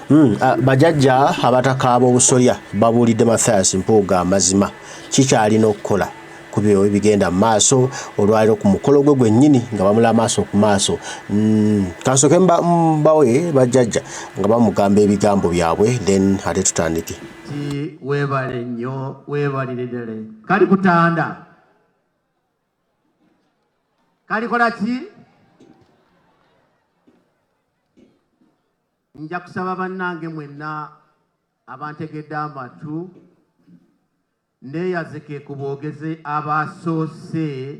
Bajajja abataka ab'obusolya babuulidde Mathias Mpuuga amazima kikyalina okukola ku byo ebigenda mu maaso olwaliro ku mukolo gwe gwennyini nga bamula maaso ku maaso. Kansooke mbawe bajjajja nga bamugamba ebigambo byabwe then ate tutandike. Weebale nnyo weebalire ddala kali kutanda kalikola ki? Nja kusaba bannange mwenna abantegedde amatu neeyazike ku boogezi abasoose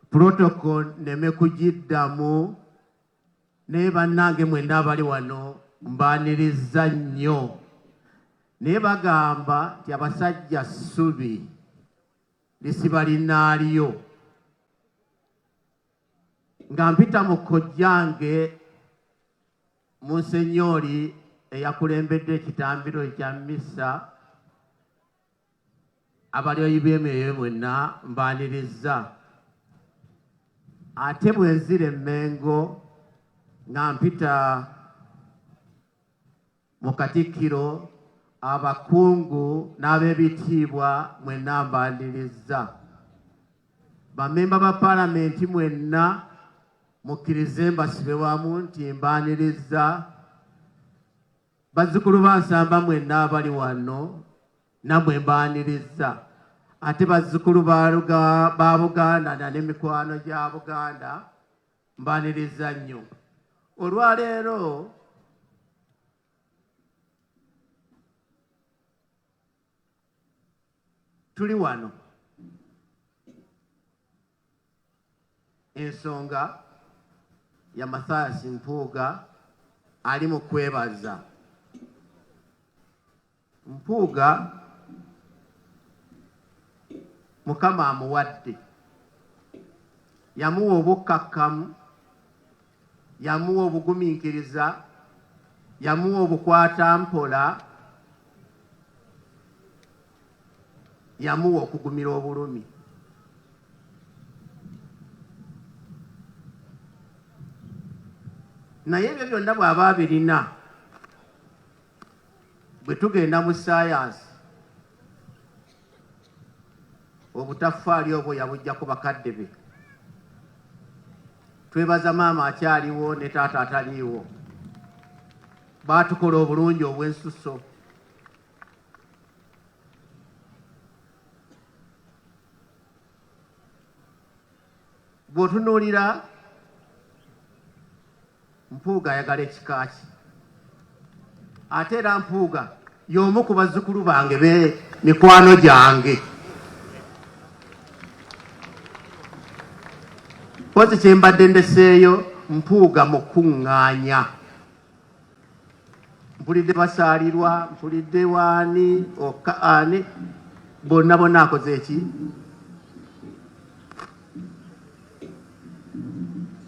protocol neme kugiddamu naye bannange mwenna abali wano mbaaniriza nnyo naye bagamba nti abasajja ssubi lisiba linaalyo nga mpita mu kojjange Monsignori eyakulembedde ekitambiro ekya misa abalyoyi b'emyoyo mwenna mbaaniriza ate bwe nzira Emmengo nga mpita mu Katikkiro abakungu n'ab'ebitiibwa mwenna mbaaniriza bammemba ba paalamenti mwenna mukkirize mbasibe wamu nti mbaaniriza bazzukulu ba Nsamba mwenna abali wano nammwe mbaaniriza ate bazzukulu ba Buganda n'emikwano gya Buganda mbaaniriza nnyo. Olwaleero tuli wano ensonga ya Mathias Mpuuga ali mu kwebaza. Mpuuga Mukama amuwadde, yamuwa obukkakkamu, yamuwa obugumiikiriza, yamuwa obukwata mpola, yamuwa okugumira obulumi. Naye ebyo byonna bw'aba abirina bwe tugenda mu saayansi obutafaali obwo yabujja ku bakadde be. Twebaza maama akyaliwo ne taata ataliiwo, baatukola obulungi obw'ensuso. Bw'otunuulira Mpuuga ayagala ekika ki, ate era Mpuuga y'omu ku bazzukulu bange mikwano gyange. Pozi kye mbadde ndeseeyo Mpuuga mu kuŋŋaanya, mpulidde basaalirwa, mpulidde waani ani bonna akoze eki?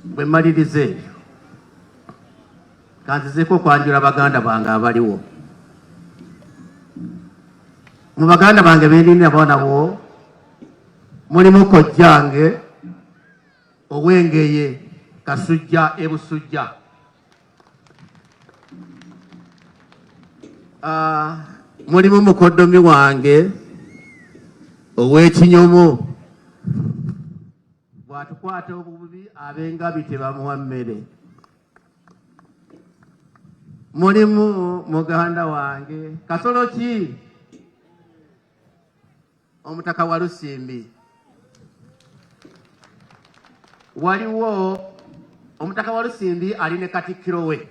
Bwe mmaliriza ebyo kanzizeeko okwanjula baganda bange abaliwo. Mu baganda bange beenina boonabo mulimu kojjange ow'Engeye Kasujja e Busujja, mulimu mukoddomi wange ow'Ekinyomo, bw'atukwata obubi ab'engabi tebamuwa mmere. Mulimu muganda wange Kasolo ki omutaka wa Lusimbi, waliwo omutaka wa Lusimbi ali ne Katikkiro we,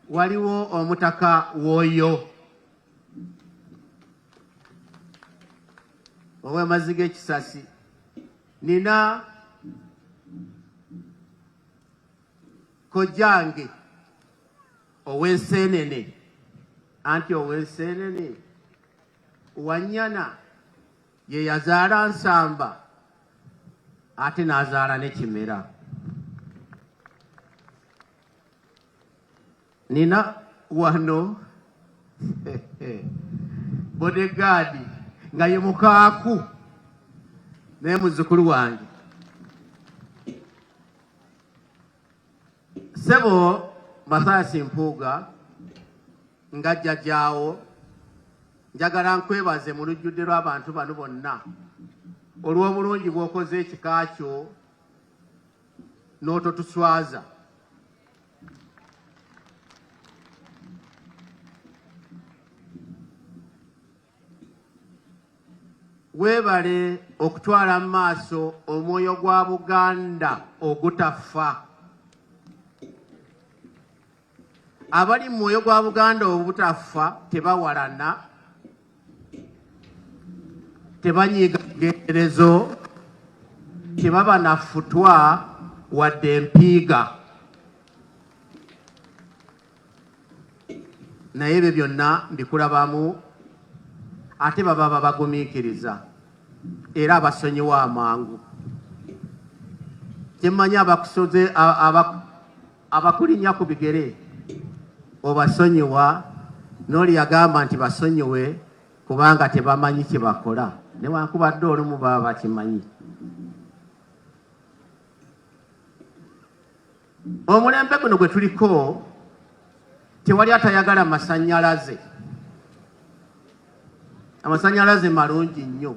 waliwo omutaka w'Oyo ow'Amazzi g'Ekisasi, nina kojjange ow'Enseenene, anti ow'Enseenene Wanyana ye yazaala Nsamba ate n'azaala ne Kimera. Nina wano bodegaadi nga ye mukaaku naye muzzukulu wange. Sebo Mathias Mpuuga nga jjajjaawo njagala nkwebaze mu lujjudde lw'abantu bano bonna olw'obulungi bw'okoze ekika kyo n'ototuswaza. Weebale okutwala mu maaso omwoyo gwa Buganda ogutafa. Abali mu mwoyo gwa Buganda obutafa tebawalana, tebanyiiga bigenderezo, tebaba na ffutwa wadde empiiga. Naye ebyo byonna mbikulabamu ate baba babagumiikiriza era abasonyiwa amangu. Kyemmanyi abakusoze abakulinnya ku bigere obasonyiwa, n'oli yagamba nti basonyiwe kubanga tebamanyi kye bakola, newankubadde olumu baba bakimanyi. Omulembe guno gwe tuliko tewali atayagala masannyalaze. Amasannyalaze malungi nnyo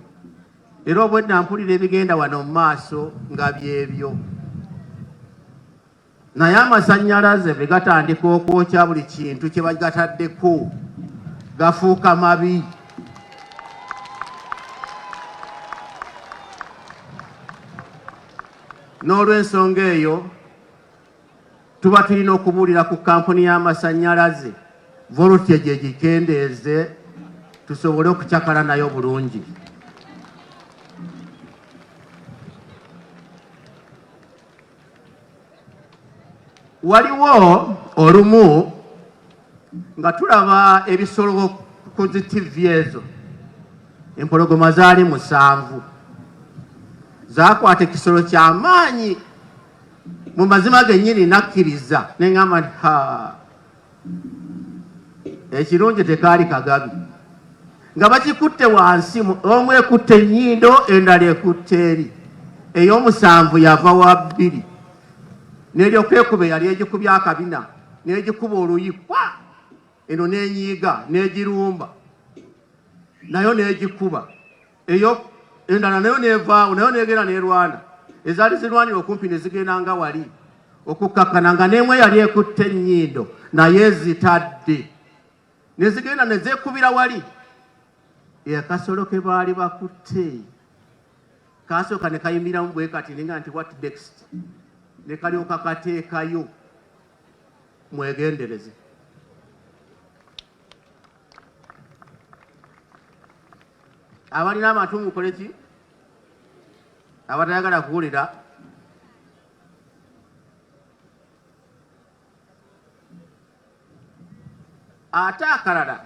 era obwedda mpulira ebigenda wano mu maaso nga byebyo. Naye amasannyalaze bwe gatandika okwokya buli kintu kye bagataddeko gafuuka mabi. N'olw'ensonga eyo tuba tulina okubuulira ku kampuni y'amasannyalaze Voltage gikendeeze tusobole okucakala nayo bulungi. Waliwo olumu nga tulaba ebisolo ku zi TV ezo, empologoma zaali 7 zakwata ekisolo ky'amaanyi. Mu mazima gennyini nakkiriza ne ŋŋamba nti ekirungi tekaali kagabi. Nga bakikutte wansi, omu ekutte ennyindo endala ekutte eri, ey'omusanvu yava wa 2 n'eryoka ekuba eyali egikubya akabina n'egikuba oluyikwa, eno n'enyiiga n'egirumba nayo n'egikuba, eyo endala nayo n'evaawo nayo n'egenda n'erwana. Ezaali zirwanira okumpi ne zigenda nga wali okukkakkana nga n'emu eyali ekutte ennyindo naye zitadde ne zigenda ne zeekubira wali. Akasolo ke baali bakutte kaasooka ne kayimiramu bwe kati ninga nti what next, ne kalyoka kateekayo mwegendereze. Abalina amatu mukole ki? Abatayagala kuwulira ate akalala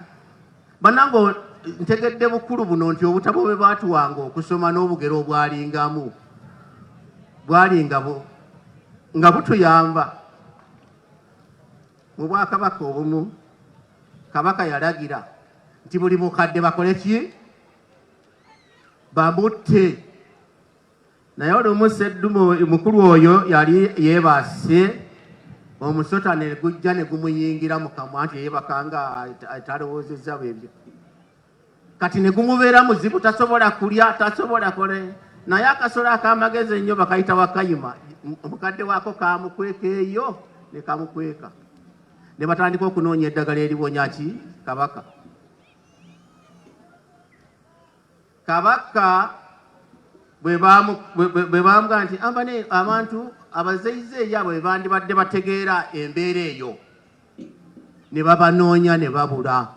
bannange ntegedde bukulu buno nti obutabo bwe baatuwanga okusoma n'obugero obwalingamu bwalinga nga butuyamba. Mu Bwakabaka obumu Kabaka yalagira nti buli mukadde bakole ki? Bamutte. Naye olumu Sseddume mukulu oyo yali yeebase, omusota ne gujja ne gumuyingira mu kamwa nti yeebakanga atalowoozezza bwebyo. Kati ne gumubeera muzibu, tasobola kulya, tasobola kole. Naye akasolo ak'amagezi ennyo bakayita Wakayima, omukadde waako kamukweka eyo ne kamukweka. Ne batandika okunoonya eddagala eriwonya ki? Kabaka. Kabaka bwe baamuga nti abantu abazeyizeeyi abo bwe bandibadde bategeera embeera eyo ne babanoonya ne babula.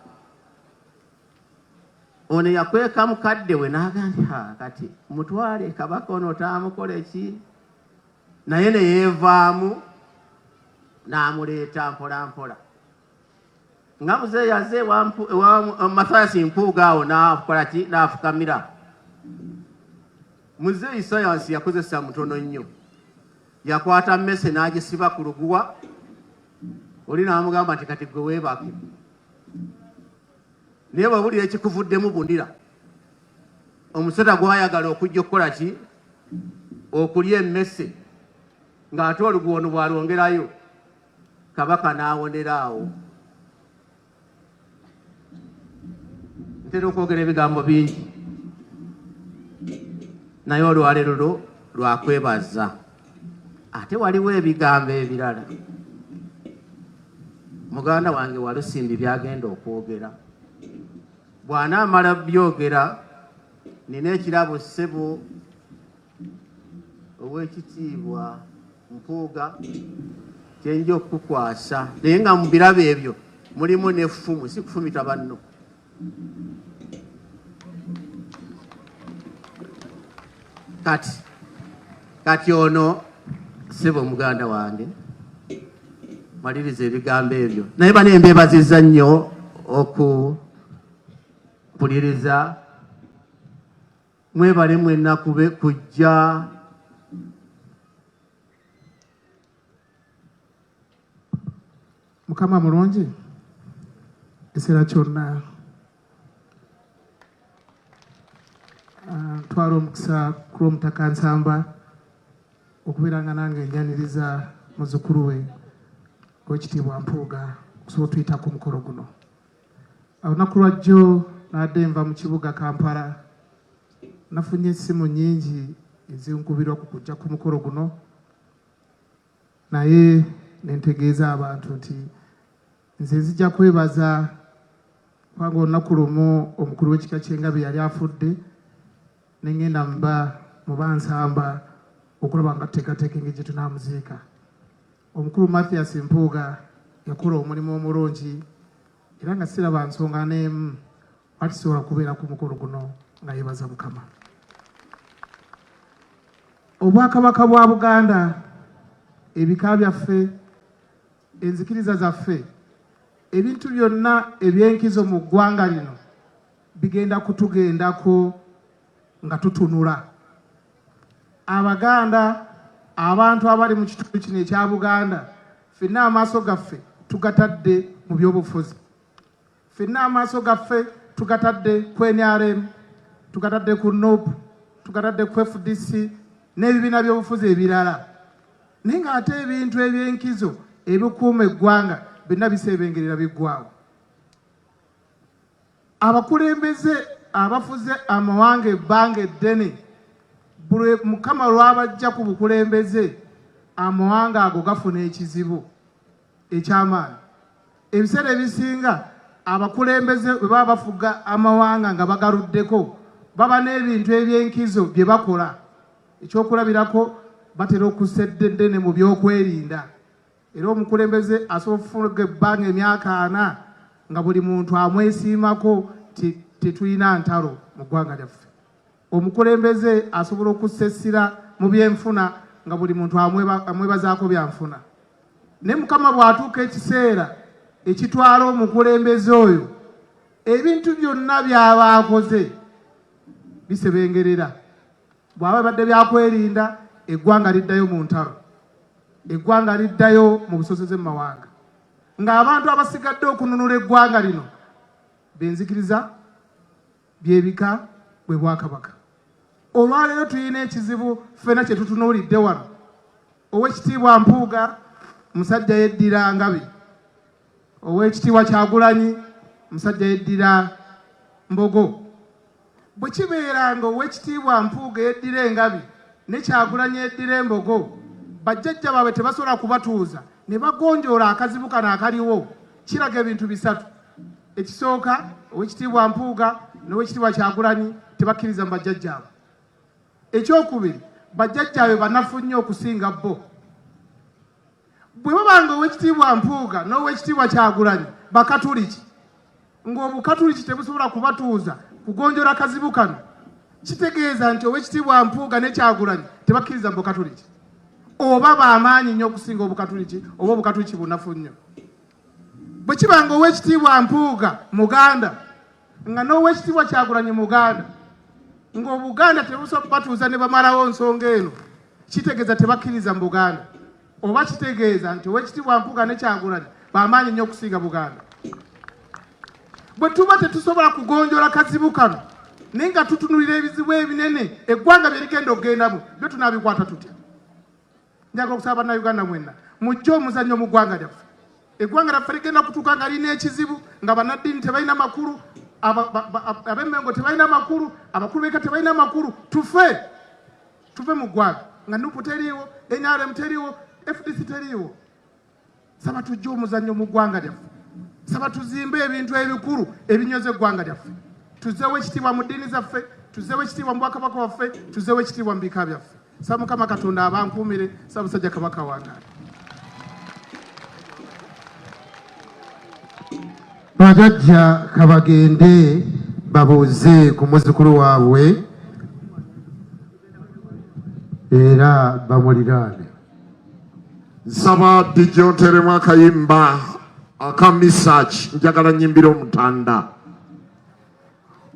Ono yakweka mukadde we n'aga nti kati mutwale Kabaka ono taamukole ki? Naye ne yeevaamu n'amuleeta mpola mpola. Nga muzeeyi aze ewa Mathias Mpuuga awo n'akola ki? N'afukamira. Muzeeyi sayansi yakozesa mutono nnyo. Yakwata mmese n'agisiba ku luguwa, oli n'amugamba nti kati gwe weebake. Naye bw'owulira ekikuvuddemu bundira. Omusota gwayagala okujja okukola ki? Okulya emmese ng'ate oluguwa ono bw'alwongerayo kabaka n'awonera awo. Ntera okwogera ebigambo bingi naye olwaleero lwakwebaza. Ate waliwo ebigambo ebirala muganda wange Walusimbi byagenda okwogera. Bw'anaamala byogera nina ekirabo ssebo ow'ekitiibwa Mpuuga kyenja okukukwasa naye nga mu birabo ebyo mulimu n'effumu, si kufumita banno. Kati ono ssebo muganda wange maliriza ebigambo ebyo naye bano embeebazizza nnyo okupuliriza. Mwebale mwenna kujja Mukama mulungi ekiseera kyonna. Twala omukisa ku lw'omutaka Nsamba okubeera nga nange njaniriza muzzukulu we Oweekitiibwa Mpuuga okusobola otuyita ku mukolo guno. Olunaku lwajjo nadde nva mu kibuga Kampala, nafunye essimu nnyingi ezinkubirwa ku kujja ku mukolo guno, naye nentegeeza abantu nti nze nzija kwebaza kubanga olunaku lumu omukulu w'ekika ky'Engabi yali afudde, ne ngenda mu Bansamba okulaba nga tuteekateeka engeri gye tunaamuziika. Omukulu Mathias Mpuuga yakola omulimu omulungi era nga siraba nsonga n'emu atisobola kubeera ku mukolo guno nga yeebaza Mukama. Obwakabaka bwa Buganda, ebika byaffe, enzikiriza zaffe, ebintu byonna eby'enkizo mu ggwanga lino bigenda kutugendako nga tutunula. Abaganda, abantu abali mu kitundu kino ekya Buganda, ffenna amaaso gaffe tugatadde mu by'obufuzi, ffenna amaaso gaffe tugatadde ku NRM, tugatadde ku NOP, tugatadde ku FDC n'ebibiina by'obufuzi ebirala. Naye ng'ate ebintu eby'enkizo ebikuuma eggwanga byonna biseebengerera biggwaawo. Abakulembeze abafuze amawanga ebbanga eddene, buli Mukama lw'abajja ku bukulembeze, amawanga ago gafuna ekizibu eky'amaanyi. Ebiseera ebisinga abakulembeze bwe baba bafuga amawanga nga bagaluddeko, baba n'ebintu eby'enkizo bye bakola. Ekyokulabirako batera okussa eddene mu by'okwerinda. Era omukulembeze asobola okufuga ebbanga emyaka 4 nga buli muntu amwesiimako tetulina ntalo mu ggwanga lyaffe. Omukulembeze asobola okussa essira mu byenfuna nga buli muntu amwebazaako byanfuna. Ne Mukama bw'atuuka ekiseera ekitwala omukulembeze oyo, ebintu byonna by'aba akoze bisebengerera. Bw'aba badde byakwerinda, eggwanga liddayo mu ntalo, eggwanga liddayo mu busosoze mu mawanga, ng'abantu abasigadde okununula eggwanga lino benzikiriza, byebika, bwe Bwakabaka. Olwaleero tulina ekizibu ffenna kye tutunuulidde wano. Oweekitiibwa Mpuuga musajja yeddira Ngabi, Oweekitiibwa Kyagulanyi musajja yeddira Mbogo. Bwe kibeera nga Oweekitiibwa Mpuuga yeddira Engabi ne Kyagulanyi yeddira Embogo, bajjajja baabwe tebasobola kubatuuza ne bagonjoola akazibu kano akaliwo, kiraga ebintu bisatu. Ekisooka, Oweekitiibwa Mpuuga n'Oweekitiibwa Kyagulanyi tebakkiriza mu bajjajjaabwe. Ekyokubiri, bajjajjaabe banafu nnyo okusinga bo. Bwe babanga Oweekitiibwa Mpuuga n'Oweekitiibwa Kyagulanyi bakatuliki, ng'obukatuliki tebusobola kubatuuza kugonjoola kazibu kano, kitegeeza nti Oweekitiibwa Mpuuga ne Kyagulanyi tebakkiriza mu bukatuliki, oba b'amaanyi nnyo okusinga obukatuliki, oba obukatuliki bunafu nnyo. Bwe kibanga Oweekitiibwa Mpuuga Muganda nga n'Oweekitiibwa Kyagulanyi Muganda, ng'Obuganda tebusobola kubatuuza ne bamalawo nsonga eno, kitegeeza tebakkiriza mu Buganda, oba kitegeeza nti Oweekitiibwa Mpuuga ne Kyagulanyi b'amaanyi nnyo okusinga Buganda. Bwe tuba tetusobola kugonjoola kazibu kano naye nga tutunulira ebizibu ebinene eggwanga bye ligenda okugendamu, byo tunaabikwata tutya? Njagala okusaba bannayuganda mwenna mujje omuzannyo mu ggwanga lyaffe. eggwanga lyaffe ligenda kutuuka nga lirina ekizibu nga bannaddiini tebalina makulu, ab'emmengo tebalina makulu, abakulu b'eka tebalina makulu. Tuve mu ggwanga nga Nuupu teriiwo, NRM teriiwo, FDC teriiwo. Saba tujje omuzannyo mu ggwanga lyaffe, saba tuzimbe ebintu ebikulu ebinyoza eggwanga lyaffe, tuzzeewo ekitiibwa mu ddiini zaffe, tuzzeewo ekitiibwa mu bwakabaka waffe, tuzzeewo ekitiibwa mu bika byaffe. Saba Mukama Katonda abankuumire, saba Musajja Kabaka wange. Bajjajja kabagende babuuze ku muzzukulu waabwe era bamuliraane. Nsaba DJ onteremu akayimba aka Misach, njagala nyimbira omutanda.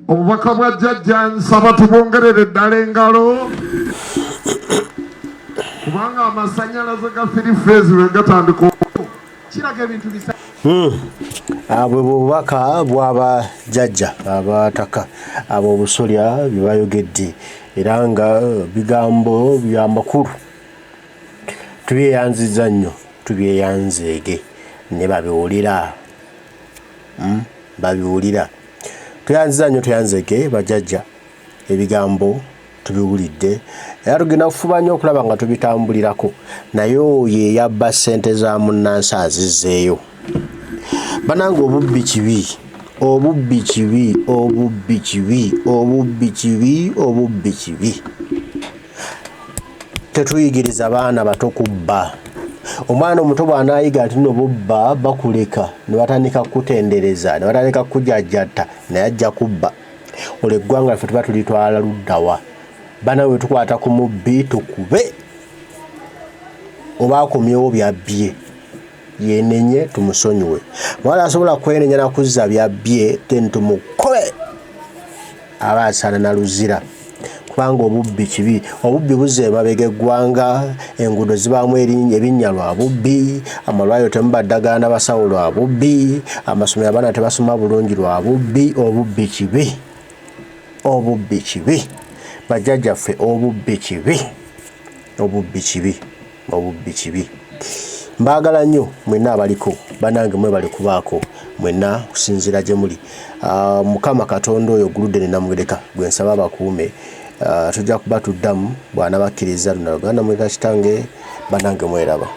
Obubaka bwa jjajja nsaba tubongerere ddala engalo kubanga amasanyalaze ga firifeezi we gatandika kiraga ebintu bisa. Bwe bubaka bw'abajjajja abataka ab'obusolya bye bayogedde era nga bigambo bya makulu. Tubyeyanziza nnyo, tubyeyanzeege ne babiwulira. Babiwulira. Tuyanziza nnyo tuyanzeege bajjajja ebigambo tubiwulidde era tugenda kufuba nnyo okulaba nga tubitambulirako, naye oyo eyabba ssente za munnansi azizzeeyo. Banange obubbi kibi, obubbi kibi, obubbi kibi, obubbi kibi, obubbi kibi. Tetuyigiriza baana bato kubba. Omwana omuto bw'anaayiga ati nno bubba bakuleka ne batandika kutendereza ne batandika kujajjatta naye ajja kubba. Olwo eggwanga laffe tuba tulitwala luddawa. Bana we tukwata ku mubbi tukube oba akomyewo byabbye yenenye tumusonyiwe. Mwala asobola kwenenya na kuzza byabbye then tumukobe aba asaana na luzira. Kubanga obubbi kibi, obubbi buzze emabega eggwanga, enguudo zibaamu ebinnya lwa bubbi, amalwaliro temubaddagana basawo lwa bubbi, amasomero abaana tebasoma bulungi lwa bubbi. Obubbi kibi, obubbi kibi bajjajjaffe, obubbi kibi, obubbi kibi, obubbi kibi. Mbaagala nnyo mwenna abaliko, banange mwe bali kubaako mwenna kusinziira gye muli. Mukama Katonda oyo Guludeni Namugereka gwe nsaba abakuume. Tujja kuba tuddamu bw'anabakkiriza luno Uganda mweka kitange, banange mweraba.